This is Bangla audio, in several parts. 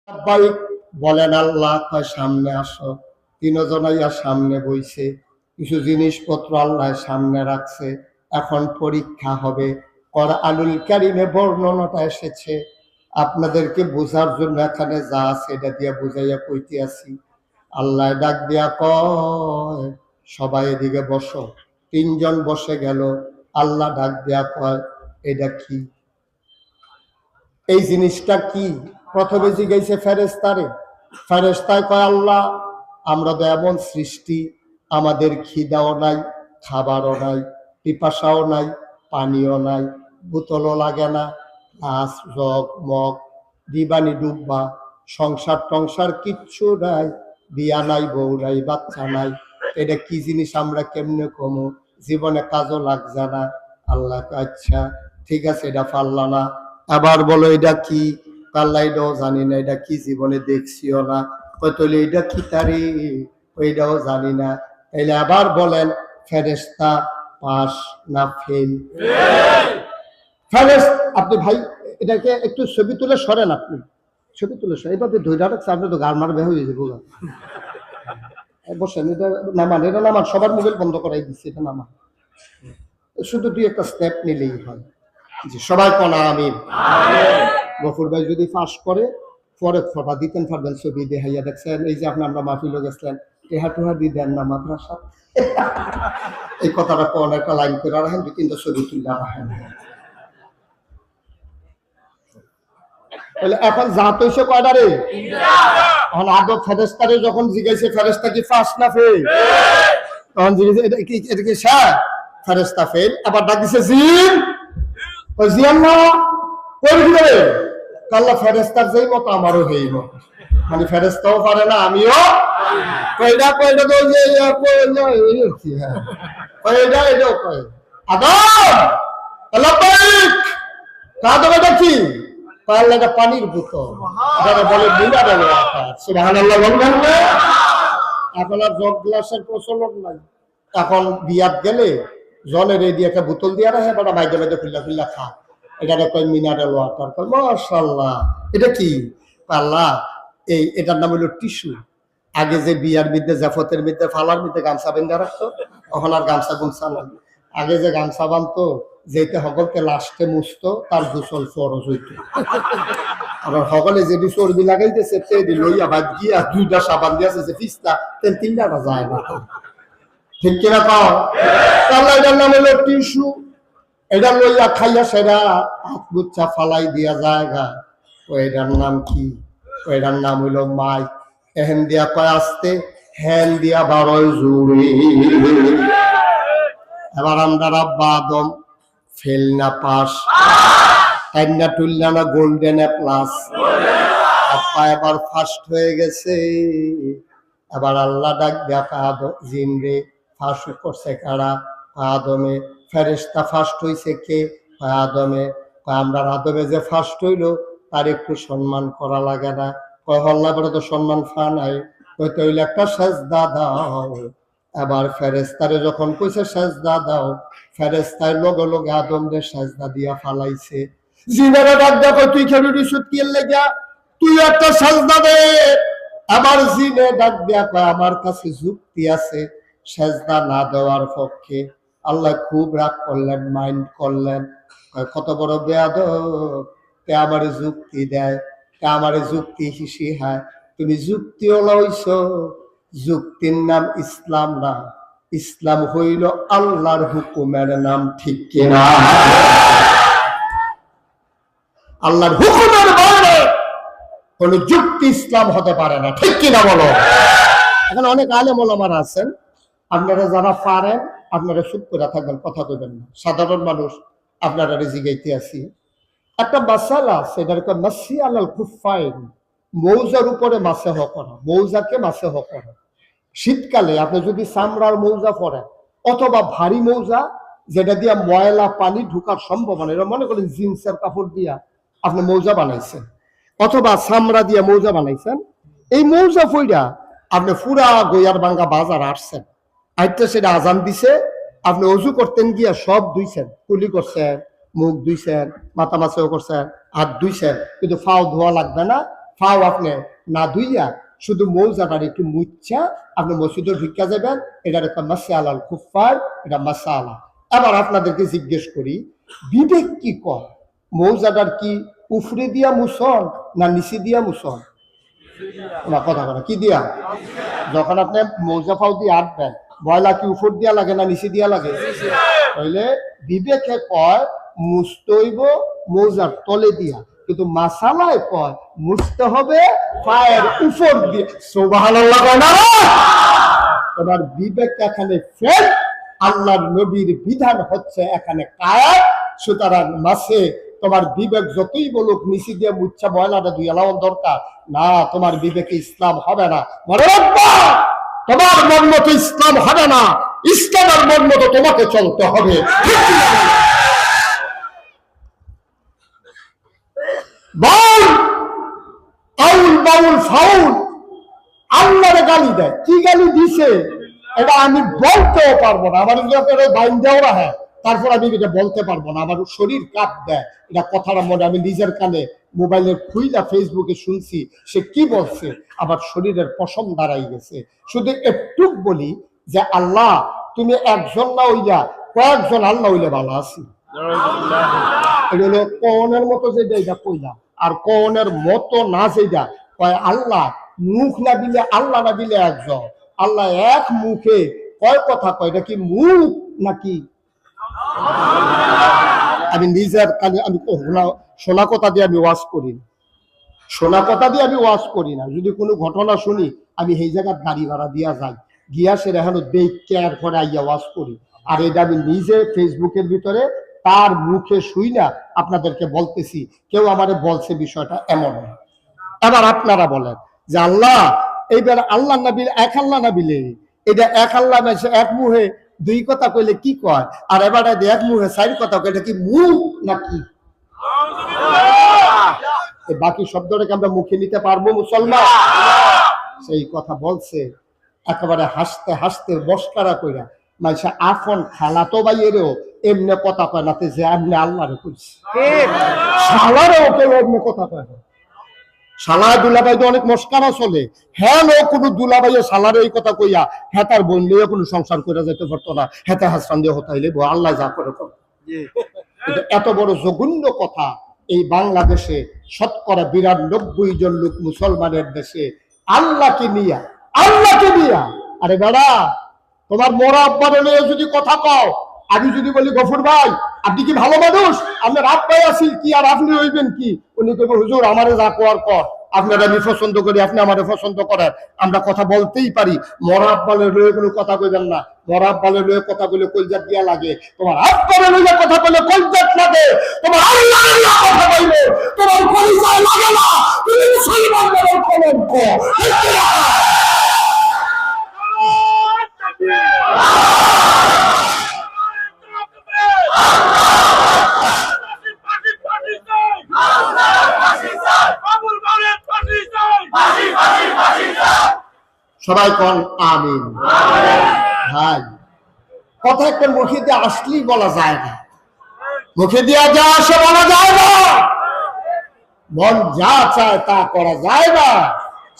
লাব্বাইক বলেন আল্লাহ, কয় সামনে আসো। তিনজনাইয়া সামনে বইছে, কিছু জিনিসপত্র আল্লাহ সামনে রাখছে, এখন পরীক্ষা হবে। কোরআনুল কারীমে বর্ণনাটা এসেছে, আপনাদেরকে বোঝার জন্য এখানে যা আছে এটা দিয়া বুঝাইয়া কইতে আছি। আল্লাহ ডাক দিয়া কয়, সবাই এদিকে বসো। তিনজন বসে গেল। আল্লাহ ডাক দিয়া কয়, এটা কি? এই জিনিসটা কি? প্রথমে জিজ্ঞাসা ফেরেশতারে। ফেরেশতায় কয়, আল্লাহ, আমরা তো এমন সৃষ্টি, আমাদের খিদাও নাই, খাবারও নাই, পিপাসাও নাই, পানিও নাই, বোতলও লাগে না, গ্লাস জগ মগ দিবানি ডুববা, সংসার টংসার কিচ্ছু নাই, বিয়া নাই, বউ নাই, বাচ্চা নাই, এটা কি জিনিস আমরা কেমনে কমু? জীবনে কাজও লাগছে না। আল্লাহ আচ্ছা ঠিক আছে, এটা পারলা না, আবার বলো এটা কি? আল্লাহ এটাও জানি না, এটা কি জীবনে দেখছিও না। কইলে এটা কি তারি? ওইটাও জানি না। তাইলে আবার বলেন, ফেরেশতা পাস না ফেল? আপনি ভাই এটাকে একটু ছবি তুলে সরেন, আপনি ছবি তুলে সরেন, এইভাবে ধৈর্য রাখছে আপনি তো গার মারবে হয়ে যাবো। বসেন, এটা নামান, এটা নামান, সবার মোবাইল বন্ধ করাই দিচ্ছে, এটা নামান। শুধু দুই একটা স্টেপ নিলেই হয়। জি, সবাই কোনা আমিন। গফুর ভাই যদি ফাঁস করে পরে ফটা দিতেন পারবেন, ছবি দেখাইয়া দেখছেন, এই যে আমরা মাহফিলে গেছিলেন, টেহা টুহা দিয়ে দেন না মাদ্রাসা, এই কথাটা কোন একটা লাইন করে রাখেন, দুই তিনটা ছবি তুলে রাখেন। এখন জাত হইছে কয়টা রে? এখন আগে ফেরেশতারে যখন জিজ্ঞাসা ফেরেশতা কি ফাঁস না ফেল, তখন জিজ্ঞাসা এটা কি স্যার? ফেরেশতা ফেল। আবার ডাক দিছে জিন, ওই জিয়ান না কই দিবে? আল্লাহ ফেরেশতার যেই মত আমারও সেই মত, মানে ফেরেশতাও পারে না, আমিও কয়টা কয়টা তো যে কি হ্যাঁ কয়টা এটাও কয় আদম লাব্বাইক কাদম, এটা কি? আল্লাহ এটা পানির বোতল, যারা বলে মিনারেল ওয়াটার। সুবহানাল্লাহ বলবেন না? এখন আর জগ গ্লাসের প্রচলন নাই। এখন বিয়াত গেলে জলের এই দিয়ে একটা বোতল দিয়ে রাখে, বড় মাইদে মাইদে খুল্লা খুল্লা খা, এটাকে কয় মিনারেল ওয়াটার। কয় মাশাআল্লাহ, এটা কি? আল্লাহ এটার নাম হলো টিস্যু। আগে যে বিয়ার মধ্যে জাফতের মধ্যে ফালার মধ্যে গামছা বেঁধে রাখতো, এখন আর গামছা গুমছা নাই। আগে যে গামছা বানতো, যেতে সকলকে লাস্টে মুছতো, তার গোসল ফরজ হইতো। আর সকলে যেটি চর্বি লাগাইতেছে তেদি লইয়া বাদ গিয়া দুইটা সাবান দিয়েছে যে ফিস্তা, তেল তিনটা যায় না। ঠিক কিনা পাও? আল্লাহ এটার নাম হলো টিস্যু। এটা লইয়া খাইয়া সেরা হাত মুচ্ছা ফালাই দিয়া জায়গা। এটার নাম কি? এটার নাম হইল মাই। এহেন দিয়া কয় আসতে, হ্যান দিয়া বারোয় জুড়ি। এবার আমরা রাব্বা আদম ফেল না পাস, কান্না টুল্লা না গোল্ডেন এ প্লাস, আপা এবার ফার্স্ট হয়ে গেছে। এবার আল্লাহ ডাক দেখা জিন রে, ফার্স্ট করছে কারা? আদমে। ফেরেশতা ফার্স্ট হইছে কে? আদমে। আমরা আদমে যে ফার্স্ট হইলো তার একটু সম্মান করা লাগে না? কয় হল্লা করে তো সম্মান ফা নাই, কইতে হইলে একটা সেজদা দাও। এবার ফেরেশতারে যখন কইছে সেজদা দাও, ফেরেশতার লগে লগে আদমরে সেজদা দিয়া ফালাইছে। জিনেরা ডাক দেখো, তুই খেলু রিসুত কি লাগা, তুই একটা সেজদা দে। আবার জিনে ডাক দিয়া কয়, আমার কাছে যুক্তি আছে সেজদা না দেওয়ার পক্ষে। আল্লাহ খুব রাগ করলেন, মাইন্ড করলেন, কত বড় বেয়াদব, তে আমারে যুক্তি দেয়, তে আমারে যুক্তি শিহায়। তুমি যুক্তিও লইছো, যুক্তির নাম ইসলাম না, ইসলাম হইল আল্লাহর হুকুমের নাম। ঠিক কিনা? আল্লাহর হুকুমের বাইরে কোন যুক্তি ইসলাম হতে পারে না। ঠিক কিনা বলো? এখন অনেক আলেম ওলামারা আছেন, আপনারা যারা পারেন আপনারা চুপ করে থাকবেন, কথা কইবেন না। সাধারণ মানুষ আপনারা জিগাইতে আছি, একটা মাসালা আছে, এটার মাসি আলাল কুফাইন, মৌজার উপরে মাসে হ করা, মৌজাকে মাসে হ করা। শীতকালে আপনি যদি চামড়ার মৌজা পরেন অথবা ভারী মৌজা, যেটা দিয়া ময়লা পানি ঢুকার সম্ভাবনা, এটা মনে করেন জিন্সের কাপড় দিয়া আপনি মৌজা বানাইছেন অথবা চামড়া দিয়া মৌজা বানাইছেন, এই মৌজা ফইরা আপনি পুরা গইয়ার ভাঙ্গা বাজার আসছেন, আইতে সেটা আজান দিছে, আপনি অজু করতেন গিয়া সব ধুইছেন, কুলি করছেন, মুখ ধুইছেন, মাথা মাছেও করছেন, হাত ধুইছেন, কিন্তু ফাও ধোয়া লাগবে না, ফাও আপনি না ধুইয়া শুধু মৌজাটার একটু মুচ্ছা আপনি মসজিদে ঢুকা যাবেন, এটার একটা মাসআলা আল কুফার, এটা মাসআলা। এবার আপনাদেরকে জিজ্ঞেস করি, বিবেক কি কর? মৌজাটার কি উফরে দিয়া মুসন না নিচে দিয়া মুসন? ওনা কথা বলে কি দিয়া? যখন আপনি মৌজা ফাও দিয়ে আটবেন, বয়লা কি উপর দিয়া লাগে না নিচে দিয়া লাগে? তাইলে বিবেকে কয় মুছতে হইব মৌজার তলে দিয়া, কিন্তু মাসালায় কয় মুছতে হবে পায়ের উপর দিয়ে। সুবহানাল্লাহ কয় না? তোমার বিবেক এখানে ফেল, আল্লাহর নবীর বিধান হচ্ছে এখানে কায়াত। সুতরাং মাসে তোমার বিবেক যতই বলুক নিচে দিয়ে মুচ্ছা ময়লাটা দুই এলাও দরকার না, তোমার বিবেকে ইসলাম হবে না। মনে রাখবা, তোমার মন মতো ইসলাম হবে না, ইসলামের মন মতো তোমাকে চলতে হবে। বাউল আউল বাউল ফাউল আল্লাহরে গালি দেয়। কি গালি দিছে এটা আমি বলতেও পারবো না, আমার বাইন দেওয়া রাখে, তারপর আমি এটা বলতে পারবো না, আমার শরীর কাঁপ দেয় এটা কথাটা মনে। আমি নিজের কানে মোবাইলের খুইলা ফেসবুকে শুনছি সে কি বলছে, আমার শরীরের পশম দাঁড়াই গেছে। শুধু একটু বলি যে আল্লাহ তুমি একজন না হইয়া কয়েকজন আল্লাহ হইলে ভালো আছি। এটা হলো কনের মতো যেটা এটা কইলা, আর কনের মতো না যেটা কয় আল্লাহ মুখ না দিলে আল্লাহ না দিলে একজন আল্লাহ এক মুখে কয় কথা কয়, এটা কি মুখ নাকি? আমি নিজের কানে আমি শোনা কথা দিয়ে আমি ওয়াজ করি না, শোনা কথা দিয়ে আমি ওয়াজ করি না। যদি কোনো ঘটনা শুনি আমি সেই জায়গায় গাড়ি ভাড়া দিয়া যাই, গিয়া সে এখনো দেখে আর ঘরে আইয়া ওয়াজ করি। আর এটা আমি নিজে ফেসবুকের ভিতরে তার মুখে শুই না আপনাদেরকে বলতেছি, কেউ আমারে বলছে বিষয়টা এমন না। এবার আপনারা বলেন যে আল্লাহ এইবার আল্লাহ নাবিল এক আল্লাহ নাবিলে এটা এক আল্লাহ এক মুহে দুই কথা কইলে কি কয়, আর এবার এক মুহে চার কথা কয়, এটা কি মুখ নাকি? বাকি শব্দটাকে আমরা মুখে নিতে পারবো মুসলমান? সেই কথা বলছে একেবারে হাসতে হাসতে বসকারা কইরা, মাইসা আফন খালা তো বাইরেও এমনি কথা কয় না, যে এমনি আল্লাহরে কইছে শালারেও কেউ এমনি কথা কয় না। শালা দুলাভাই তো অনেক মস্কারা চলে, হ্যাঁ ও কোনো দুলাভাইয়ের শালারে এই কথা কইয়া হ্যাঁ তার বোন নিয়ে কোনো সংসার করে যেতে পারতো না, হ্যাঁ হাসরান দিয়ে হতাইলে আল্লাহ যা করে। এত বড় জঘন্য কথা এই বাংলাদেশে শতকরা 92 জন লোক মুসলমানের দেশে আল্লাহকে নিয়া আরে বেড়া তোমার মরা আব্বারে নিয়ে যদি কথা কও, আমি যদি বলি গফুর ভাই আপনি কি ভালো মানুষ, আমরা রাত পাই আছি কি আর আপনি হইবেন কি, উনি কইব হুজুর আমারে যা কোয়ার কর, আপনারা আমি পছন্দ করি আপনি আমারে পছন্দ করেন, আমরা কথা বলতেই পারি। মরা আব্বালে লয়ে কোনো কথা কইবেন না, মরা আব্বালে লয়ে কথা বলে কলজাত দিয়া লাগে, তোমার আব্বালে লয়ে কথা বলে কলজাত লাগে, তোমার আল্লাহ কথা কইলে তোমার পরিচয় লাগে না, তুমি মুসলমানদের কলঙ্ক। সবাই কোন আমিন। ভাই কথা একটা মুখে দিয়ে আসলেই বলা যায় না, মুখে দিয়ে যা আসে বলা যায় না, মন যা চায় তা করা যায় না,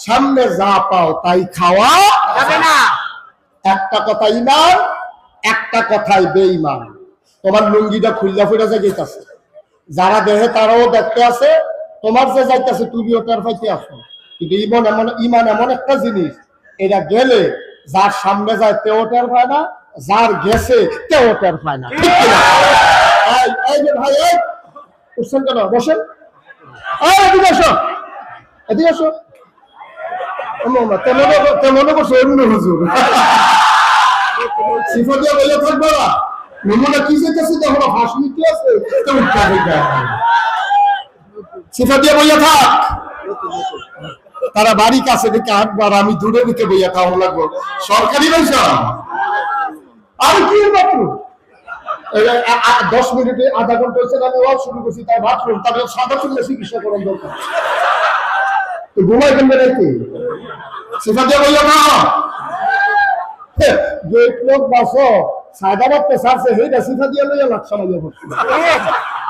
সামনে যা পাও তাই খাওয়া যাবে না। একটা কথা ইমান, একটা কথাই বেঈমান। তোমার লুঙ্গিটা খুললা ফুইরা যাইতেছে, যারা দেহে তারাও দেখতে আছে, তোমার যে যাইতেছে তুমিও তার পাইতে আসো। কিন্তু ইমান এমন একটা জিনিস, এটা গেলে যার সামনে যায় তেও টের পায় না, যার গেছে তেও টের পায় না। এই যে ভাই উঠছেন কেন, বসেন, এদিকে আসো, এদিকে আসো। মনে করছো অন্য হুজুর সিফাতিয়া বলে থাকবো না, নমুনা কি যেতেছে তখন ফাঁস নিতে আছে, সিফাতিয়া বইয়া থাক, তারা বাড়ি কাছে দেখে আটবার, আমি দূরে দিকে বইয়া খাওয়া লাগবো, সরকারি পয়সা আর কি বাথরুম 10 মিনিটে আধা ঘন্টা হচ্ছে আমি ওয়াজ শুরু করছি, তার বাথরুম তাদের সাদা চুল্লে চিকিৎসা করার দরকার, ঘুমাই ফেলবে নাকি? সিফাতিয়া বইয়া না যে লোক বাসো সায়দাবাদ পেশাছে সেইটা সিফাতিয়া লইয়া লাখ সামাইয়া পড়ছে,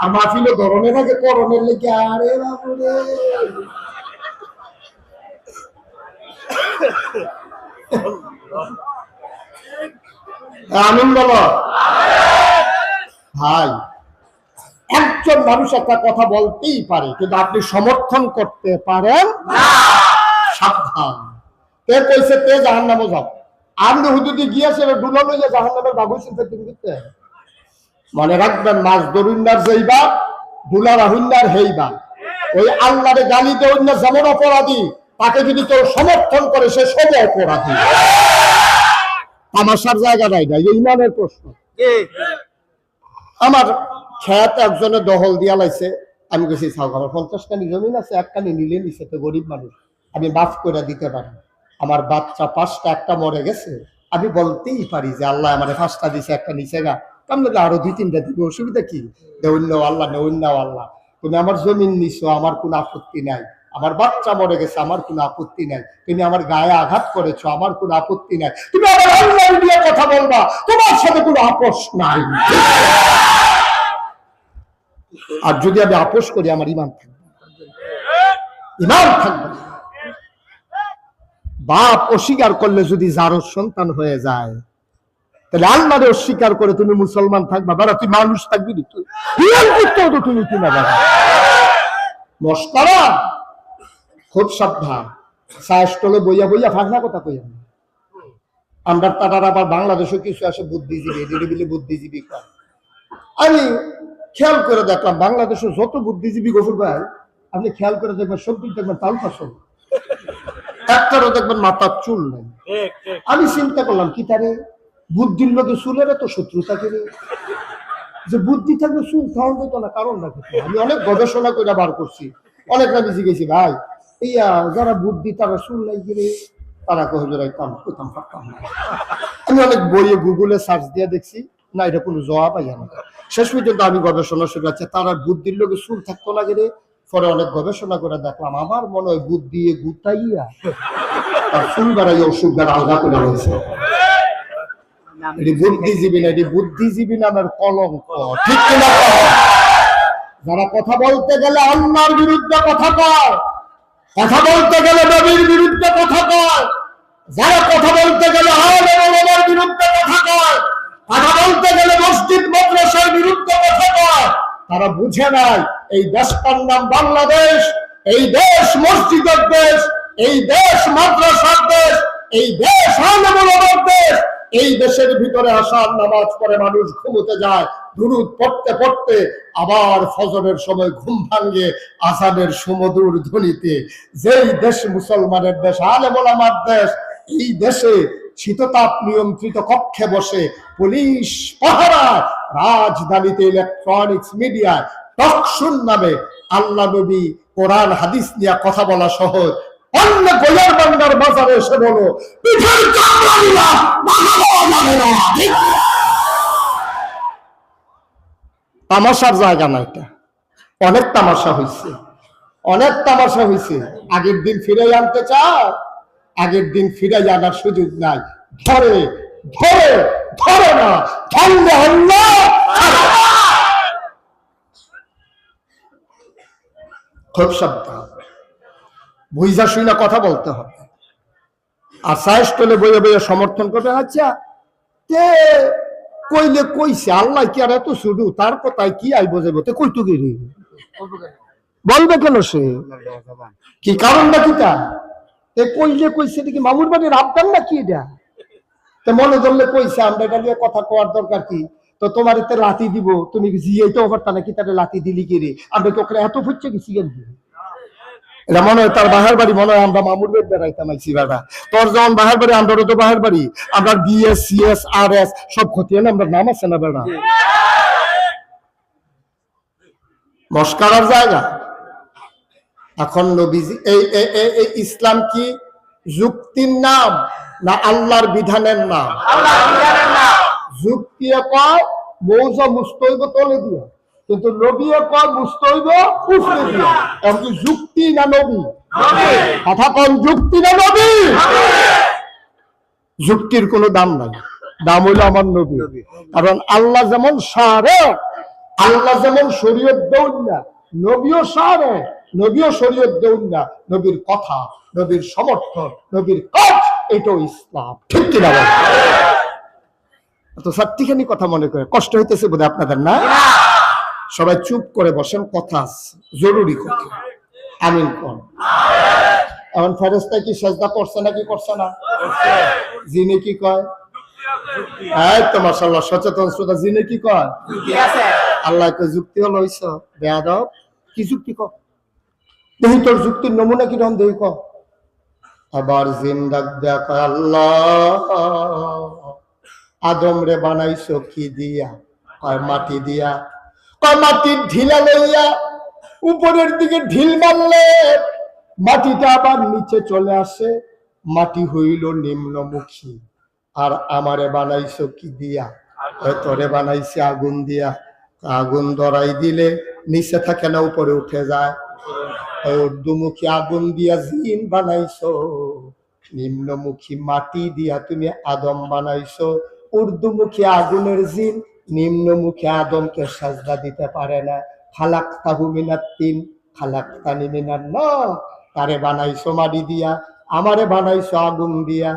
আর মাহফিলে ধরনের আগে করণের লেগে আরে বাবুরে আমিন বলো। ভাই, একজন মানুষ একটা কথা বলতেই পারে, কিন্তু আপনি সমর্থন করতে পারেন না। সাবধান। কে কইছে তে জাহান্নামে যাও? আপনি হুজুরি গিয়েছে ডুলো লইয়া জাহান্নামের বাবু চিন্তা করতে। মনে রাখবেন, মাছ দরুন্নার যেইবা ডুলার আহুন্নার হেইবা। ওই আল্লাহরে গালি দেউন না যেমন অপরাধী, তাকে যদি কেউ সমর্থন করে সে সব অপরাধী। তামাশার জায়গা নাই না, ইমানের প্রশ্ন। আমার খেত একজনে দহল দিয়া লাইছে, আমি গেছি ছাও, আমার 50 কানি জমিন আছে, এক কানি নিলে নিছে, তো গরিব মানুষ, আমি মাফ করে দিতে পারি। আমার বাচ্চা 5টা, একটা মরে গেছে, আমি বলতেই পারি যে আল্লাহ আমার 5টা দিছে, একটা নিচে গা, তাহলে আরো 2-3টা দিবে, অসুবিধা কি? দেউন্য আল্লাহ, নেউন্য আল্লাহ। তুমি আমার জমিন নিছো, আমার কোনো আপত্তি নাই। আমার বাচ্চা মরে গেছে, আমার কোনো আপত্তি নাই। তুমি আমার গায়ে আঘাত করেছো, আমার কোনো আপত্তি নাই। তুমি আমার আল্লাহ দিয়ে কথা বলবা, তোমার সাথে কোনো আপোষ নাই। আর যদি আমি আপোষ করি, আমার ইমান থাকবে, ইমান থাকবে। বাপ অস্বীকার করলে যদি যারও সন্তান হয়ে যায়, তাহলে আল্লাহরে অস্বীকার করে তুমি মুসলমান থাকবা? বাবা, তুই মানুষ থাকবি, তুমি কিনা বাবা মস্করা। খুব সাবধান। সায়স্টলে বইয়া বইয়া ফাঁকনা কথা কইয়া। আমরা তারা আবার বাংলাদেশে কিছু আসে বুদ্ধিজীবী, এদিকে বুদ্ধিজীবী কয়। আমি খেয়াল করে দেখলাম, বাংলাদেশের যত বুদ্ধিজীবী গফুর ভাই, আপনি খেয়াল করে দেখবেন, সব দিক দেখবেন তাল ফসল, একটারও দেখবেন মাথার চুল নাই। আমি চিন্তা করলাম, কি তারে বুদ্ধির লোকে চুলের এত শত্রুতা করে, যে বুদ্ধি থাকবে চুল খাওয়ান যেত না, কারণ রাখে। আমি অনেক গবেষণা করে বার করছি, অনেক আমি জিজ্ঞেছি, ভাই ইয়া যারা বুদ্ধি তারা চুল নাই গিরে, তারা কহতাম পারতাম না। আমি অনেক বইয়ে গুগলে সার্চ দিয়ে দেখছি, না এটা কোনো জবাব পাই না। শেষ পর্যন্ত আমি গবেষণা শুরু করছি, তারা বুদ্ধির লোকে চুল থাকতো না গেলে। পরে অনেক গবেষণা করে দেখলাম, আমার মনে হয় বুদ্ধি গুতাইয়া তার চুল বাড়াইয়া অসুখ দ্বারা আলগা করে রয়েছে। এটি বুদ্ধিজীবী না, এটি বুদ্ধিজীবী নামের কলঙ্ক, ঠিক কিনা? যারা কথা বলতে গেলে আল্লাহর বিরুদ্ধে কথা কয়, কথা বলতে গেলে নবীর বিরুদ্ধে কথা কয়, যারা কথা বলতে গেলে আলেম ওলামার বিরুদ্ধে কথা কয়, কথা বলতে গেলে মসজিদ মাদ্রাসার বিরুদ্ধে কথা কয়, তারা বুঝে নাই এই দেশটার নাম বাংলাদেশ, এই দেশ মসজিদের দেশ, এই দেশ মাদ্রাসার দেশ, এই দেশ আলেম ওলামার দেশ। এই দেশের ভিতরে আসার নামাজ পড়ে মানুষ ঘুমোতে যায়, দুরূদ পড়তে পড়তে আবার ফজরের সময় ঘুম ভাঙ্গে আযানের সুমধুর ধ্বনিতে। যেই দেশ মুসলমানের দেশ, আলেম ওলামার দেশ, এই দেশে শীততাপ নিয়ন্ত্রিত কক্ষে বসে পুলিশ পাহারায়, রাজধানীতে ইলেকট্রনিক্স মিডিয়ায় টকশুন নামে আল্লাহ নবী কোরআন হাদিস নিয়ে কথা বলা সহজ। অন্য গোলার বান্দার বাজারে এসে বলো, পিঠের চামড়া দিলা বাগানো যাবে না। তামাশার জায়গা না এটা। অনেক তামাশা হয়েছে, অনেক তামাশা হয়েছে। আগের দিন ফিরাই আনতে চাও, আগের দিন ফিরাই আনার সুযোগ নাই। ধরে ধরে ধরে না, ধরলে হল্লা। খুব সাবধান, বুঝা শুই না কথা বলতে হবে। আর সাহস পেলে বইয়ে বইয়ে সমর্থন করবে। আচ্ছা তে কইলে কইছে, আল্লাহ কি আর এত শুধু তার কথায় কি আই বোঝাবো? তে কইতো গিরি বলবে কেন? সে কি কারণ না কি তা? তে কইলে কইছে কি মামুর বাড়ির আবদান না কি এটা? তে মনে ধরলে কইছে, আমরা এটা নিয়ে কথা কোয়ার দরকার কি? তো তোমার এতে লাথি দিব, তুমি জিয়েইতেও পারতা নাকি, তাহলে লাথি দিলি গিরি? আমরা তো ওখানে এত ফুটছে কি সিগেন দিই? এটা মনে হয় তার বাহার বাড়ি, মনে হয় আমরা মামুর বেদ বেড়াইতাম আইছি বেড়া। তোর যখন বাহার বাড়ি, আমরাও তো বাহার বাড়ি, আমরা বিএস সিএস আর এস সব খতিয়ে না, আমরা নাম আছে না বেড়া। মস্কারার জায়গা। এখন নবীজি এই ইসলাম কি যুক্তির নাম না আল্লাহর বিধানের নাম? যুক্তি কয় মৌজা মুস্তৈব তলে দিয়া, কিন্তু নবী কয় মুস্তৈব উপরে দিয়া। এমনকি যুক্তি না নবী? কথা কোন যুক্তি না নবী? যুক্তির কোনো দাম নাই, দাম হইলো আমার নবী। কারণ আল্লাহ যেমন সারে, আল্লাহ যেমন শরীয়ত দেউন না, নবীও সারে, নবীও শরীয়ত দেউন না। নবীর কথা, নবীর সমর্থন, নবীর কাজ এটাও ইসলাম, ঠিক কিনা বলেন? তো চারটিখানি কথা মনে করে কষ্ট হইতেছে বোধ আপনাদের, না? সবাই চুপ করে বসেন, কথা জরুরি কথা। আমিন কোন। এখন ফেরেশতা কি সেজদা করছে নাকি করছে না? জিনে কি কয়? এই তো মাশাআল্লাহ সচেতন শ্রোতা, জিনে কি কয়? আল্লাহ তো যুক্তি হলো হইছ বেয়াদব, কি যুক্তি কর দেখি, তোর যুক্তির নমুনা কিরকম দেখি ক। আবার জিন ডাক দেয়া কয়, আল্লাহ আদম রে বানাইছো কি দিয়া? কয় মাটি দিয়া। কয় মাটির ঢিলা লইয়া উপরের দিকে ঢিল মারলে মাটিটা আবার নিচে চলে আসে, মাটি হইল নিম্নমুখী। আর আমারে বানাইছো কি দিয়া? তোরে বানাইছে আগুন দিয়া। আগুন ধরাই দিলে নিচে থাকে না, উপরে উঠে যায়। ঊর্ধ্বমুখী আগুন দিয়া জিন বানাইছো, নিম্নমুখী মাটি দিয়া তুমি আদম বানাইছো। ঊর্ধ্বমুখী আগুনের জিন নিম্নমুখী আদমকে সাজদা দিতে পারে না। খালাকতাহু মিনাত তিন খালাকতানি মিনান নার, তারে বানাইছো মাটি দিয়া, আমারে বানাইছো আগুন দিয়া।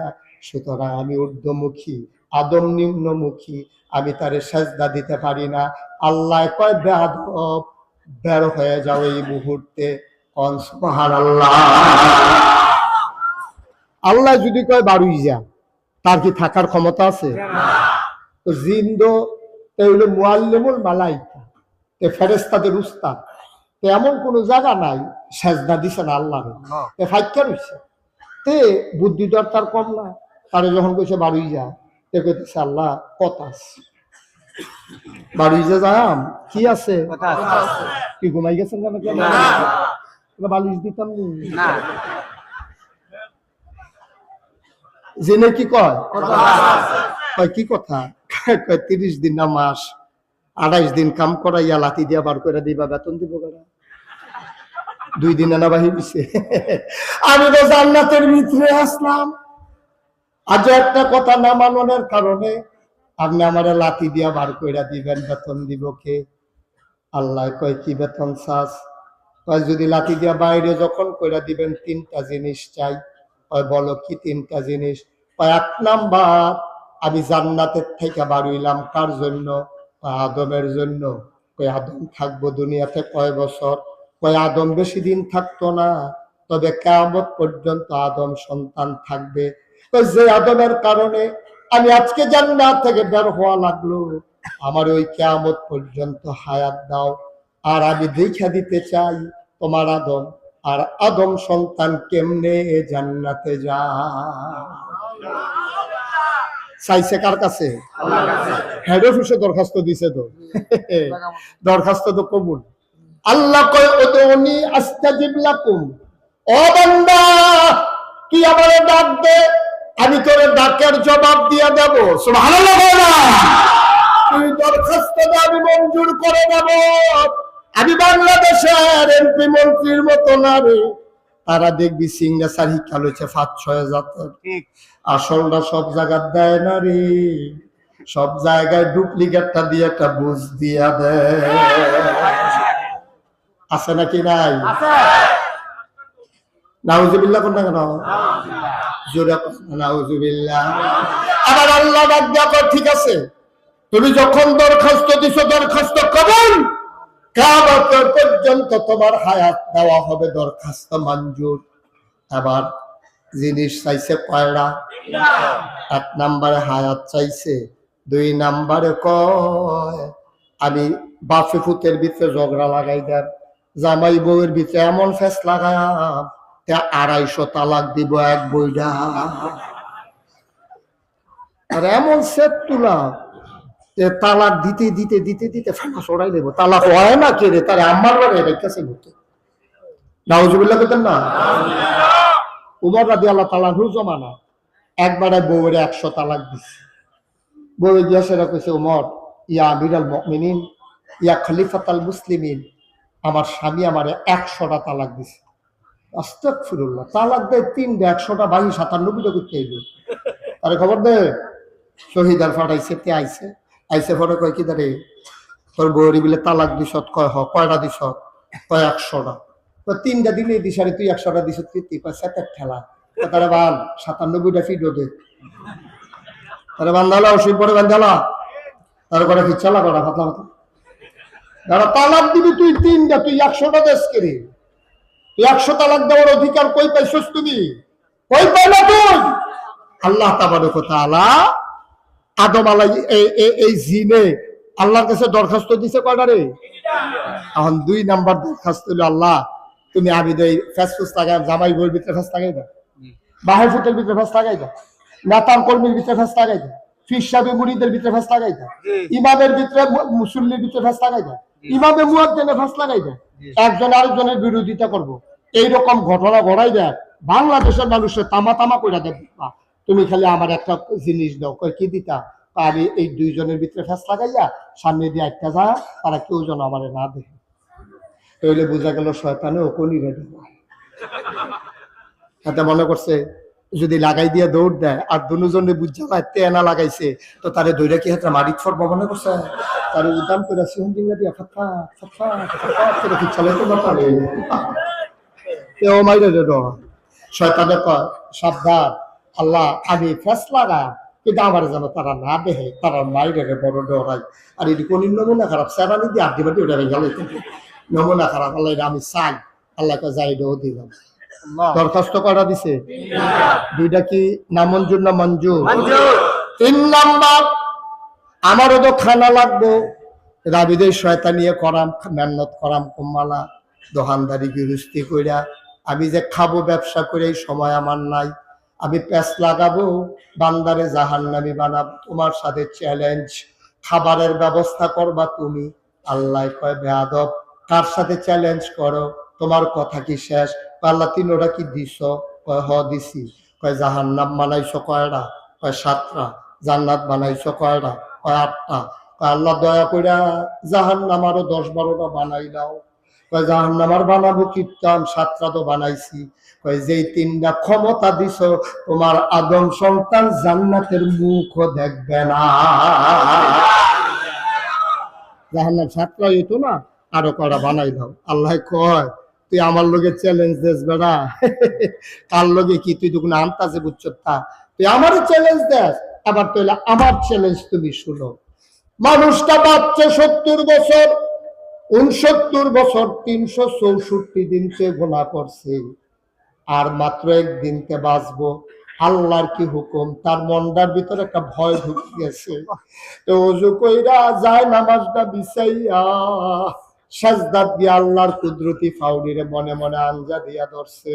সুতরাং আমি ঊর্ধ্বমুখী, আদম নিম্নমুখী, আমি তারে সাজদা দিতে পারি না। আল্লাহ কয় বেয়াদব, বের হয়ে যাও এই মুহূর্তে। সুবহানাল্লাহ। আল্লাহ যদি কয় বাড়ুই যা, তার কি থাকার ক্ষমতা আছে? তো জিন্দো হইল মুআল্লিমুল মালাইকা, ফেরেশতাদের উস্তাদ। এমন কোন জায়গা নাই সেজদা দিছে না আল্লাহ, ফাইক্কা রইছে। তে বুদ্ধি তো তার কম না। তারে যখন কইছে বাড়ুই যা, তে কইতেছে আল্লাহ কথা আছে। বাড়ুই যা যাম কি আছে? কি ঘুমাই গেছেন কেন? বালিশ দিতাম না। জেনে কি কয়? কি কথা? 30 দিন না মাস 28 দিন কাম করাইয়া লাথি দিয়া বার করে দিবা, বেতন দিব কারা? 2 দিন না বাহির দিছে। আমি তো জান্নাতের ভিতরে আসলাম, আজ একটা কথা না মাননের কারণে আপনি আমারে লাথি দিয়া বার করে দিবেন, বেতন দিব কে? আল্লাহ কয় কি বেতন চাস? কয় যদি লাথি দিয়া বাইরে যখন কইরা দিবেন 3টা জিনিস চাই। কয় বলো কি 3টা জিনিস? কয় 1 নাম্বার, আমি জান্নাতের থেকে বাড়ইলাম কার জন্য? আদমের জন্য। কয় আদম থাকবো দুনিয়াতে কয় বছর? কয় আদম বেশি দিন থাকতো না, তবে কিয়ামত পর্যন্ত আদম সন্তান থাকবে। কয় যে আদমের কারণে আমি আজকে জান্নাত থেকে বের হওয়া লাগলো, আমার ওই কিয়ামত পর্যন্ত হায়াত দাও। আর আমি দেখা দিতে চাই তোমার আদম আর আদম সন্তান কেমনে জান্নাতে যায়। চাইছে কার কাছে? হেড অফিসে দরখাস্ত দিছে তো, দরখাস্ত তো কবুল। আল্লাহ কয় উদউনি আস্তাজিব লাকুম, ও বান্দা তুই আমারে ডাক দে, আমি তোর ডাকের জবাব দিয়া দেব। সুবহানাল্লাহ। তুই দরখাস্ত দে, আমি মঞ্জুর করে দেব। আমি বাংলাদেশের এমপি মন্ত্রীর মতো না রে, তারা দেখবি সিগনেচার হিকাল হয়েছে 5-6 জাতের, আসলটা সব জায়গায় দেয় না রে, সব জায়গায় ডুপ্লিকেটটা দিয়ে একটা বুঝ দিয়া দেয়। আছে নাকি নাই? নাউজুবিল্লাহ কোন না কেন? জোরে নাউজুবিল্লাহ। আবার আল্লাহ ডাক দেখো, ঠিক আছে তুমি যখন দরখাস্ত দিছো দরখাস্ত কবুল, কিয়ামত পর্যন্ত তোমার হায়াত দেওয়া হবে, দরখাস্ত মঞ্জুর। আবার জিনিস চাইছে কয়টা? 1 নম্বরে হায়াত চাইছে, 2 নম্বরে কয় আমি বাপে ফুতের ভিতরে ঝগড়া লাগাই দেন, জামাই বউয়ের ভিতরে এমন ফেস লাগাম 250 তালাক দিব এক বইটা। আর এমন সেট তুলা তালাক দিতে দিতে দিতে দিতে ফেনা সরাই দেবো। তালাক হয় না কে রে, তার আম্মার বাড়ি রেখেছে হতো। নাউজুবিল্লাহ করতেন না? উমর রাদিয়াল্লাহু তাআলা জমানা একবারে বউয়ের 100 তালাক দিছে। বউয়ে গিয়া সেটা কইছে, উমর ইয়া আমিরাল মুমিনিন ইয়া খলিফাতাল মুসলিমিন, আমার স্বামী আমারে 100টা তালাক দিছে। আস্তাগফিরুল্লাহ, তালাক দেয় 3টা, 100টা 97টা করতে আইলো। আরে খবর দে, শহীদার ফাটাইছে, তে আইছে আইসে পরে কয় কি দাঁড়ে তোর বউরি বিলে তালাক দিস? কয় হ। কয়টা দিস? কয় 100টা। 3টা দিলে দিস, আরে তুই 100টা দিস? তুই কয় সেটের ঠেলা তারা বান 97টা ফিট ওদের তারা বান্ধালা ওষুধ পরে বান্ধালা তার করে খিচ্ছালা করা পাতলা পাতলা যারা তালাক দিবি তুই 3টা তুই 100টা দেশ কেড়ে তুই 100 তালাক দেওয়ার অধিকার কই পাইছস তুমি কই পাইলা তুই আল্লাহ তাবারক ওয়া তাআলা আদম আলাইহিস এই জিনে আল্লাহর কাছে দরখাস্ত দিছে কয়টা রে এখন 2 নাম্বার দরখাস্ত হলো আল্লাহ তুমি আবিদের ফেসফুস লাগাই জামাই বইয়ের ভিতরে ফেস লাগাই দাও বাহির ফুটের ভিতরে ফেস লাগাই দাও নেতার কর্মীর ভিতরে ফেস লাগাই দাও ফির সাহেবের মুরিদের ভিতরে ফেস লাগাই দাও ইমামের ভিতরে মুসল্লির ভিতরে ফেস লাগাই দাও ইমামে মুয়াজ্জিনের ফেস লাগাই দাও একজন আরেকজনের বিরোধিতা করব এইরকম ঘটনা ঘটাই দেয় বাংলাদেশের মানুষের তামা তামা কইরা দেব তুমি খালি আমার একটা জিনিস দাও কই কি দিতা আমি এই 2 জনের ভিতরে ফেস লাগাইয়া সামনে দিয়ে একটা যা তারা কেউ যেন আমার না দেখে তাহলে বোঝা গেল শয়তানে ওকনি রেডি হাতে মনে করছে যদি লাগাই দিয়ে দৌড় দেয় আর দুজনে বুঝা তেনা লাগাইছে তো তারে দৌড়া কি হাতে মারিক ফরব মনে করছে তার উদাম করে সিংজিঙ্গা দিয়া ফাফা ফাফা ফাফা করে কি চলে তো পারে কেউ মাইরে রে শয়তানে কয় সাবধান আল্লাহ আমি ফেস লাগা কিন্তু আমার যেন তারা না দেখে তারা মাইরে রে বড় ডরাই আর এটি কোন নমুনা খারাপ সেরানি দিয়ে আড্ডি বাটি ওটা গেল নমুনা খারাপ আল্লাহ আমি চাই আল্লাহকে যাই দিলাম দরখাস্ত করা দিছে 2টা কি নামঞ্জুর না মঞ্জুর 3 নাম্বার আমারও তো খানা লাগবো রাবিদের শয়তানিয়ে করাম মেহনত করাম কম্মালা দোকানদারি গৃহস্থী কইরা আমি যে খাবো ব্যবসা করে এই সময় আমার নাই আমি প্যাস লাগাবো বান্দারে জাহান্নামী বানাবো তোমার সাথে চ্যালেঞ্জ খাবারের ব্যবস্থা করবা তুমি আল্লাহ কয় বেয়াদব কার সাথে চ্যালেঞ্জ করো তোমার কথা কি শেষ আল্লাহ 3টা কি দিছ কয় হ দিছি কয় জাহান্নাম বানাইছো কয়টা কয় 7টা জান্নাত বানাইছো কয়টা কয় 8টা কয় আল্লাহ দয়া কইরা জাহান্নাম আরো 10-12টা বানাই দাও কয় জাহান্নাম আর বানাবো কীর্তন 7টা তো বানাইছি কয় যেই 3টা ক্ষমতা দিছো তোমার আদম সন্তান জান্নাতের মুখও দেখবে না জাহান্নাম 7টা হইতো না আরো কয়টা বানাই দাও আল্লাহ কয় তুই আমার লগে চ্যালেঞ্জ দেস বেড়া কার লগে কি তুই তখন আনতাছে বুঝছ তা তুই আমার চ্যালেঞ্জ দেস আবার তাহলে আমার চ্যালেঞ্জ তুমি শুনো মানুষটা বাচ্চা 70 বছর 69 বছর 364 দিনকে গোনা করছে আর মাত্র 1 দিনকে বাঁচবো আল্লাহর কি হুকুম তার মনটার ভিতরে একটা ভয় ঢুকে গেছে তো ওযু কইরা যায় নামাজটা বিছাইয়া সাজদা দিয়া আল্লাহর কুদরতি ফাউলিরে মনে মনে আঞ্জা দিয়া ধরছে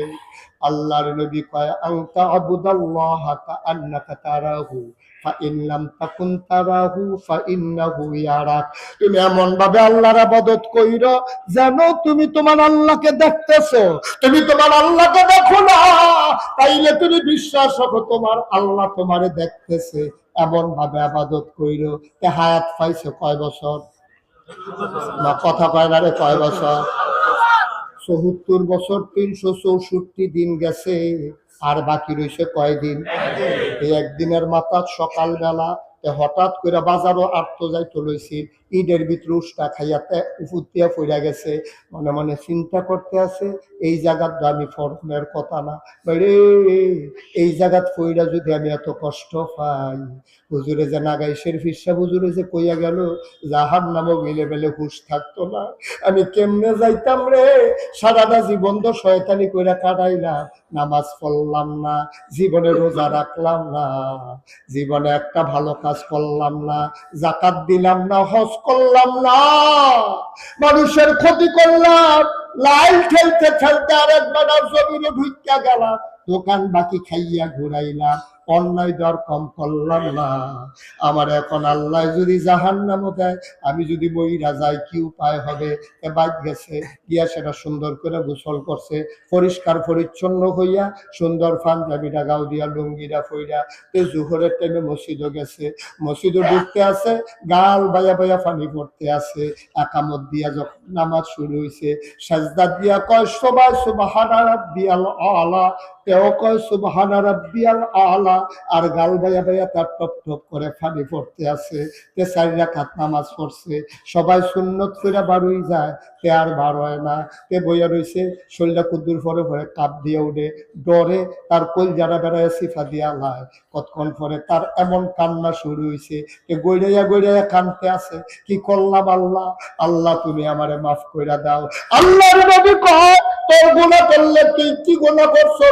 আল্লাহর নবী কয় আনতা আবুদাল্লাহ কাআন্নাকা তারাহু ফাইন লাম তাকুন তারাহু ফাইন্নাহু ইয়ারাক তুমি এমন ভাবে আল্লাহর ইবাদত কইরো যেন তুমি তোমার আল্লাহকে দেখতেছো তুমি তোমার আল্লাহকে দেখো না তাইলে তুমি বিশ্বাস করো তোমার আল্লাহ তোমারে দেখতেছে এমন ভাবে ইবাদত কইরো তে হায়াত পাইছো কয় বছর না কথা কয় না রে কয় বছর ৭৪ বছর ৩৬৪ দিন গেছে আর বাকি রয়েছে কয়দিন এই একদিনের মাথা সকালবেলা হঠাৎ করে বাজারও আটতো যাইতে লইছি ঈদের ভিতরে উষ্টা খাইয়াতে উফুতিয়া পড়া গেছে মনে মনে চিন্তা করতে আছে এই জায়গার আমি ফরমের কথা না রে এই জায়গাত পড়া যদি আমি এত কষ্ট পাই হুজুরে যে নাগাইশের ফিরসা হুজুরে যে কইয়া গেল জাহান্নামও গেলে বেলে হুশ থাকতো না আমি কেমনে যাইতাম রে সারাটা জীবন তো শয়তানি কইরা কাটাইলাম নামাজ পড়লাম না জীবনে রোজা রাখলাম না জীবনে একটা ভালো কাজ করলাম না যাকাত দিলাম না হজ করলাম না মানুষের ক্ষতি করলাম লাইল খেলতে খেলতে আরেকবার জমিনে ঢুকিয়া গেলাম দোকান বাকি খাইয়া ঘুরাইলাম অন্যায় দর কম করলাম না আমার এখন আল্লাহ যদি জাহান্নামও দেয় আমি যদি বইরা যাই কি উপায় হবে বাইক গেছে গিয়া সেটা সুন্দর করে গোসল করছে পরিষ্কার পরিচ্ছন্ন হইয়া সুন্দর পাঞ্জাবিটা গাও দিয়া লুঙ্গিটা ফইরা তো জোহরের টাইমে মসজিদও গেছে মসজিদও ঢুকতে আছে গাল বায়া বায়া পানি পড়তে আছে একামত দিয়া যখন নামাজ শুরু হয়েছে সাজদা দিয়া কয় সবাই সুবহানা রাব্বিয়াল আলা তেও কয় সুবহানা রাব্বিয়াল আলা আর গাল বাইয়া বাইয়া তার টপ টপ করে ফানি পড়তে আছে। তে 4 রাকাত নামাজ পড়ছে, সবাই সুন্নত করে বাড়ুই যায়, তে আর বার হয় না। তে বইয়া রইছে, শরীরটা কুদ্দুর পরে পরে কাপ দিয়ে উঠে, ডরে তার কল যারা বেড়ায় সিফা দিয়া লাই। কতক্ষণ পরে তার এমন কান্না শুরু হয়েছে, গড়াইয়া গড়াইয়া কানতে আছে, কি করলাম আল্লাহ, আল্লাহ তুমি আমারে মাফ কইরা দাও। আল্লাহর নবী কয়, তোর গুনাহ করলে তুই কি গুনাহ করছো?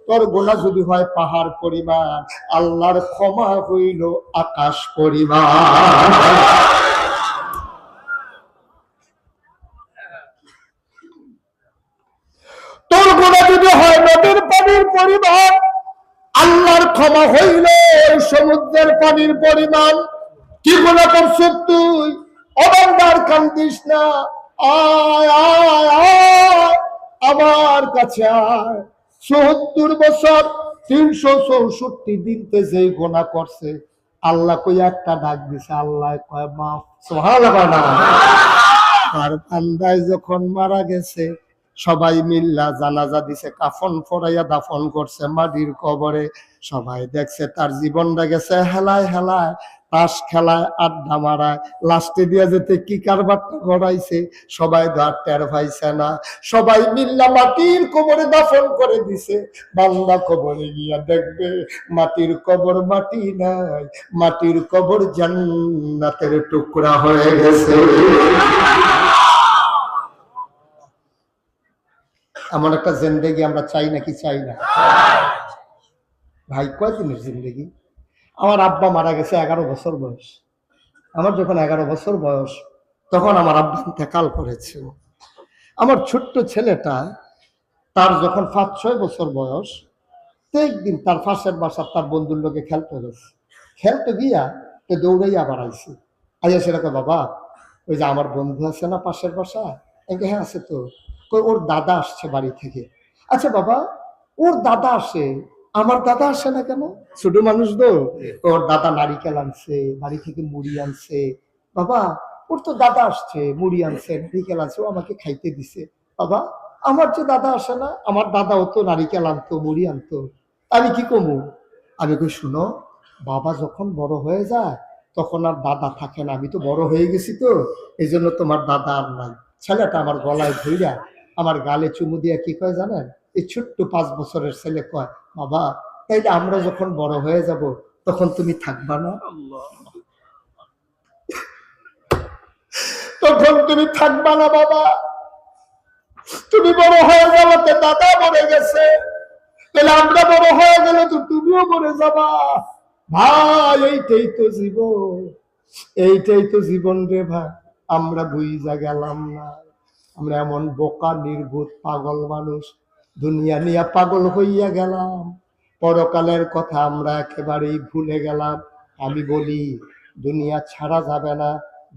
তোর গুনাহ যদি হয় পাহাড় পরিমাণ, আল্লাহর ক্ষমা হইল আকাশ পরিমাণ। তোর গুনাহ যদি হয় নদীর পানির পরিমাণ, আল্লাহর ক্ষমা হইল সমুদ্রের পানির পরিমাণ। কি গুনাহ করছিস তুই? অবান্দার কান্দিস না, আয় আয় আয় আমার কাছে আয়। ৭৪ বছর ৩৬৪ দিনতে যেই গুনাহ করছে, আল্লাহ কই একটা ডাক দিছে, আল্লাহ কয় মাফ। সুবহানাল্লাহ। আর বান্দায় যখন মারা গেছে, সবাই মিল্লা জানাজা দিছে, কাফন পরাইয়া দাফন করছে মাটির কবরে। সবাই দেখছে তার জীবনটা গেছে হেলায় হেলায়, তাস খেলায়, আড্ডা মারায়, লাস্টে দিয়া যেতে কি কারবারটা গড়াইছে সবাই তো আর টের পাইছে না। সবাই মিল্লা মাটির কবরে দাফন করে দিছে। বান্দা কবরে গিয়া দেখবে মাটির কবর মাটি নাই, মাটির কবর জান্নাতের টুকরা হয়ে গেছে। এমন একটা জিন্দেগি আমরা চাই নাকি চাই না? ভাই কয়দিনের জিন্দেগি? আমার আব্বা মারা গেছে 11 বছর বয়স। আমার যখন 11 বছর বয়স, তখন আমার আব্বা ইন্তেকাল করেছে। আমার ছোট্ট ছেলেটা, তার যখন 5-6 বছর বয়স, তো একদিন তার পাশের বাসার তার বন্ধুর লোকে খেলতে গেছে। খেলতে গিয়া তো দৌড়াইয়া আবার আইছে। আইয়া সেটাকে, বাবা ওই যে আমার বন্ধু আছে না পাশের বাসায়? হ্যাঁ আছে তো। ওর দাদা আসছে বাড়ি থেকে। আচ্ছা বাবা, ওর দাদা আসে, আমার দাদা আসে না কেন? ছোট মানুষ তো, ওর দাদা নারিকেল আনছে, বাড়ি থেকে মুড়ি আনছে। বাবা ওর তো দাদা আসছে, মুড়ি আনছে, নারিকেল আনছে, ও আমাকে খাইতে দিছে। বাবা আমার যে দাদা আসে না, আমার দাদাও তো নারিকেল আনতো, মুড়ি আনতো, আমি কি কমু? আমি কই, শুনো, বাবা যখন বড় হয়ে যায় তখন আর দাদা থাকে না। আমি তো বড় হয়ে গেছি তো, এই জন্য তোমার দাদা আর নাই। ছেলেটা আমার গলায় ধইরা আমার গালে চুমু দিয়া কি কয় জানেন? এই ছোট্ট 5 বছরের ছেলে কয়, বাবা তাইলে আমরা যখন বড় হয়ে যাব তখন তুমি থাকবা না? তখন তুমি থাকবা না বাবা, তুমি বড় হয়ে যাওয়াতে দাদা মরে গেছে, তাহলে আমরা বড় হয়ে গেলে তো তুমিও মরে যাবা। ভাই এইটাই তো জীবন, এইটাই তো জীবন রে ভাই। আমরা বুঝা গেলাম না, আমরা এমন বোকা নির্বোধ পাগল মানুষ, দুনিয়া নিয়ে পাগল হইয়া গেলাম, পরকালের কথা আমরা একেবারেই ভুলে গেলাম। আমি বলি দুনিয়া ছাড়া যাবে না,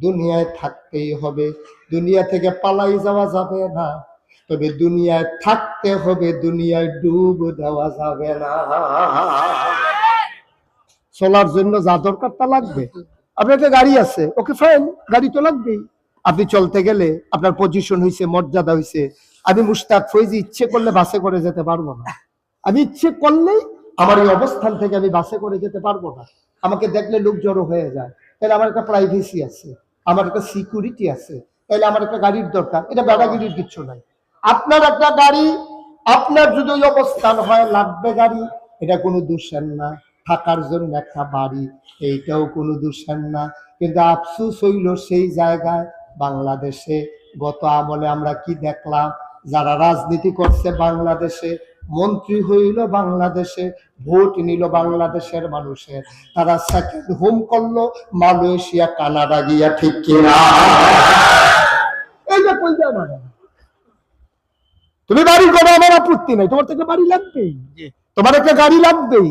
দুনিয়ায় থাকতেই হবে, দুনিয়া থেকে পালাই যাওয়া যাবে না, তবে দুনিয়ায় থাকতে হবে, দুনিয়ায় ডুব দেওয়া যাবে না। চলার জন্য যা দরকার তা লাগবে। আপনার একটা গাড়ি আছে, ওকে ফাইন, গাড়ি তো লাগবেই। আপনি চলতে গেলে আপনার পজিশন হয়েছে, মর্যাদা হয়েছে। আমি মুশতাক ফৈজি ইচ্ছে করলে বাসে করে যেতে পারবো না, আমি ইচ্ছে করলেই আমার এই অবস্থান থেকে আমি বাসে করে যেতে পারবো না। আমাকে দেখলে লোক জড়ো হয়ে যায়, তাহলে আমার একটা প্রাইভেসি আছে, আমার একটা সিকিউরিটি আছে, তাহলে আমার একটা গাড়ির দরকার। এটা বেড়াগিরির কিচ্ছু নাই। আপনার একটা গাড়ি, আপনার যদি ওই অবস্থান হয় লাগবে গাড়ি, এটা কোনো দোষের না। থাকার জন্য একটা বাড়ি, এইটাও কোনো দোষের না। কিন্তু আফসোস হইল সেই জায়গায় বাংলাদেশে গত আমলে আমরা কি দেখলাম? যারা রাজনীতি করছে বাংলাদেশে, মন্ত্রী হইল বাংলাদেশে, ভোট নিল বাংলাদেশের মানুষের, তারা সেকেন্ড হোম করলো মালয়েশিয়া, কানাডা গিয়া। ঠিক কিনা? এই যে কই যায় মানে, তুমি বাড়ি করো, আমার আপত্তি নাই, তোমার থেকে বাড়ি লাগবেই, তোমার একটা গাড়ি লাগবেই,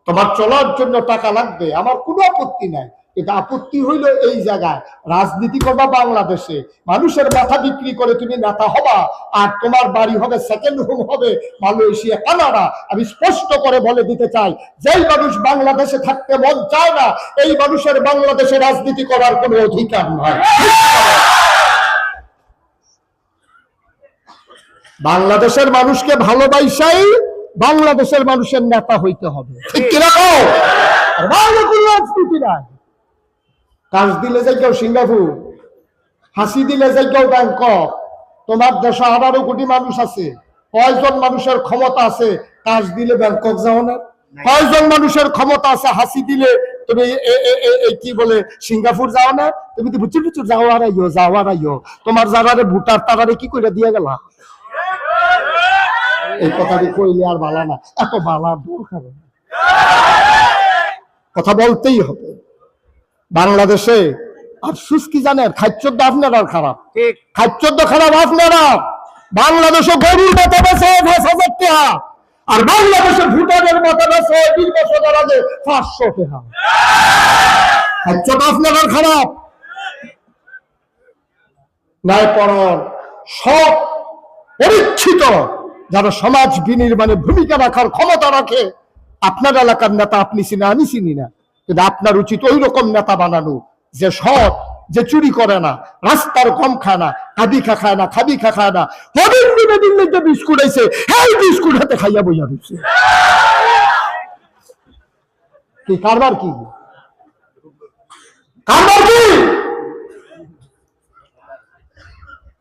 তোমার চলার জন্য টাকা লাগবে, আমার কোনো আপত্তি নাই। কিন্তু আপত্তি হইল এই জায়গায় রাজনীতি করবা বাংলাদেশে, মানুষের মাথা বিক্রি করে তুমি নেতা হবা, আর তোমার বাড়ি হবে, সেকেন্ড হোম হবে মালয়েশিয়া, কানাডা। আমি স্পষ্ট করে বলে দিতে চাই, যেই মানুষ বাংলাদেশে থাকতে মন চায় না, এই মানুষের বাংলাদেশে রাজনীতি করার কোনো অধিকার নয়। বাংলাদেশের মানুষকে ভালোবাসাই বাংলাদেশের মানুষের নেতা হইতে হবে, ঠিক কিনা? আর বাইরে কোনো রাজনীতি নাই। কাজ দিলে যাইগাও সিঙ্গাপুর, হাসি দিলে যাইগাও ব্যাংকক। তোমার দেশে 18 কোটি মানুষ আছে, কয়জন মানুষের ক্ষমতা আছে কাজ দিলে ব্যাংকক যাও না? কয়জন মানুষের ক্ষমতা আছে হাসি দিলে তুমি কি বলে সিঙ্গাপুর যাও না? তুমি তো বুঝছো বুঝছো যাও আর আইও। তোমার যারা ভোটার তারারে কি করে দিয়ে গেলা? এই কথাটি কইলে আর বালা না, এত বালার দরকার নেই। কথা বলতেই হবে। বাংলাদেশে আফসুস কি জানেন? খাদ্যদ্য আপনারা খারাপ, খাদ্যদ্য খারাপ আপনারা। বাংলাদেশে গরুর মতো বেছে 5,000 টাকা, আর বাংলাদেশের ভোটারের মতো বেছে 20 বছর আগে 500 টাকা। খাদ্যটা আপনারা খারাপ। ন্যায়পরায়ণ সব পরীক্ষিত যারা সমাজ বিনির্মাণে ভূমিকা রাখার ক্ষমতা রাখে, আপনার এলাকার নেতা আপনি চিনা, আমি চিনি না, কিন্তু আপনার উচিত ওই রকম নেতা বানানো যে সৎ, যে চুরি করে না, রাস্তার কম খায় না, খাবি খা খায় না। হবির দিনে দিল্লিতে বিস্কুট আইছে, এই বিস্কুট হাতে খাইয়া বইয়া দিচ্ছে। কি কারবার? কি কারবার? কি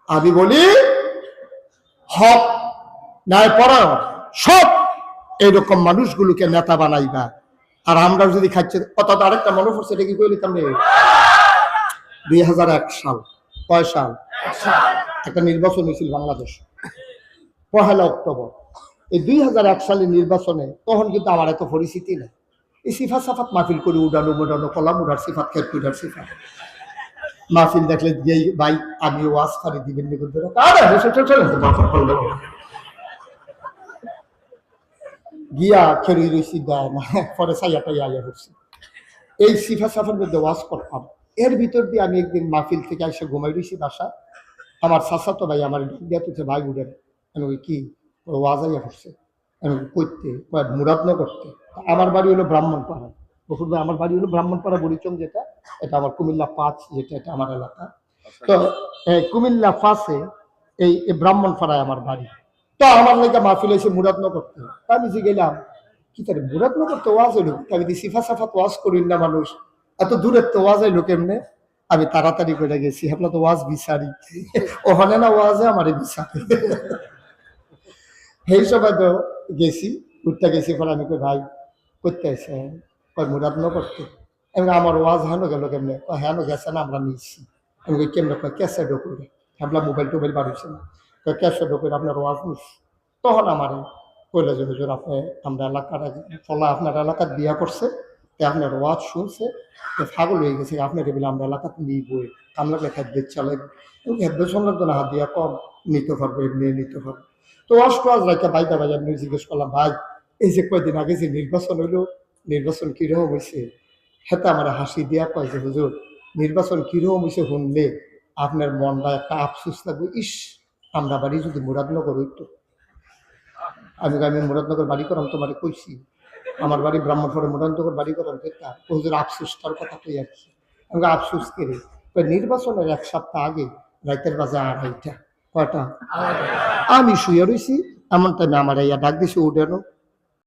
আমি বলি হক, ন্যায়পরায়ণ, সব এইরকম মানুষগুলোকে নেতা বানাইবা। আর আমরা যদি খাচ্ছে অর্থাৎ আরেকটা মনে পড়ছে, এটা কি কইলি তাহলে 2001 সাল, কয় সাল? একটা নির্বাচন হয়েছিল বাংলাদেশ 1 অক্টোবর। এই 2001 সালের নির্বাচনে তখন কিন্তু আমার এত পরিস্থিতি নেই। এই সিফাত সাফাত মাহফিল করে উড়ানো কলাম উড়ার সিফাত, খেত উড়ার সিফাত। মাহফিল দেখলে গিয়ে ভাই আমি ওয়াজ ফারি দিবেন গিয়া খেরুই রয়েছি দেয় না, পরে সাইয়াটাই আইয়া করছি। এই সিফা সাফার মধ্যে ওয়াজ করতাম। এর ভিতর দিয়ে আমি একদিন মাহফিল থেকে এসে ঘুমাই রয়েছি বাসা। আমার চাচাতো ভাই আমার দিয়া তুলছে, ভাই উঠেন। আমি ওই কি ওয়াজ আইয়া করছে, আমি করতে মুরাদন করতে। আমার বাড়ি হলো ব্রাহ্মণপাড়া, বকুলভাই আমার বাড়ি হলো ব্রাহ্মণপাড়া বরিচং, যেটা এটা আমার কুমিল্লা 5, যেটা এটা আমার এলাকা। তো কুমিল্লা 5-এ এই ব্রাহ্মণপাড়ায় আমার বাড়ি। তো আমার লেগে মাহফিল এসে মুরাদন করতে, আমি যে গেলাম কি তার মুরাদন করতে ওয়াজ হইলো। আমি সিফা সাফাত ওয়াজ করিন না, মানুষ এত দূরের তো ওয়াজ হইলো কেমনে? আমি তাড়াতাড়ি করে গেছি, আপনার তো ওয়াজ বিচারি ওখানে না, ওয়াজে আমার বিচারি। সেই সময় তো গেছি, ঘুরতে গেছি। পরে আমি কই ভাই করতে আসে, কয় মুরাদন করতে। আমি আমার ওয়াজ হেন গেল কেমনে? হেন গেছে না, আমরা নিচ্ছি। আমি কই কেমনে? কয় ক্যাসেটও করে, আমরা মোবাইল টোবাইল বাড়িছে না, কয় ক্যাসেটও করে আপনার ওয়াজ নিচ্ছি। তখন আমার কইলে যে হুজুর আপনি আমরা এলাকার ফলা আপনার এলাকার বিয়া করছে, আপনার ওয়াজ শুনছে, পাগল হয়ে গেছে আপনার বলে আমরা এলাকাতে নিয়ে বই আমরা খাদ্য চালাই খাদ্য সংক্রান্ত না, হাত দিয়া কম নিতে পারবো, এমনি নিতে পারবো। তো ওয়াজ টোয়াজ রাখা বাইদা ভাই আপনি জিজ্ঞেস করলাম, ভাই এই যে কয়দিন আগে যে নির্বাচন হইলো, নির্বাচন কিরকম হয়েছে? হেতা আমার হাসি দিয়া কয় যে হুজুর নির্বাচন কিরকম হয়েছে শুনলে আপনার মনটা একটা আফসুস লাগবে, ইস আমরা বাড়ি যদি মুরাদনগর হইতো। আমি মুরাদনগর বাড়ি করাম, তোমার কইছি আমার বাড়ি ব্রাহ্মণপাড়া, মুরাদনগর বাড়ি করাম, দেখতাম হুজুর আফসুসটার কথা কই আর কি। আমি আফসুস করে নির্বাচনের 1 সপ্তাহ আগে রাতের বাজে 2:30, কয়টা? আমি শুয়ে রয়েছি, এমন টাইমে আমার ইয়া ডাক দিছে, উঠেনো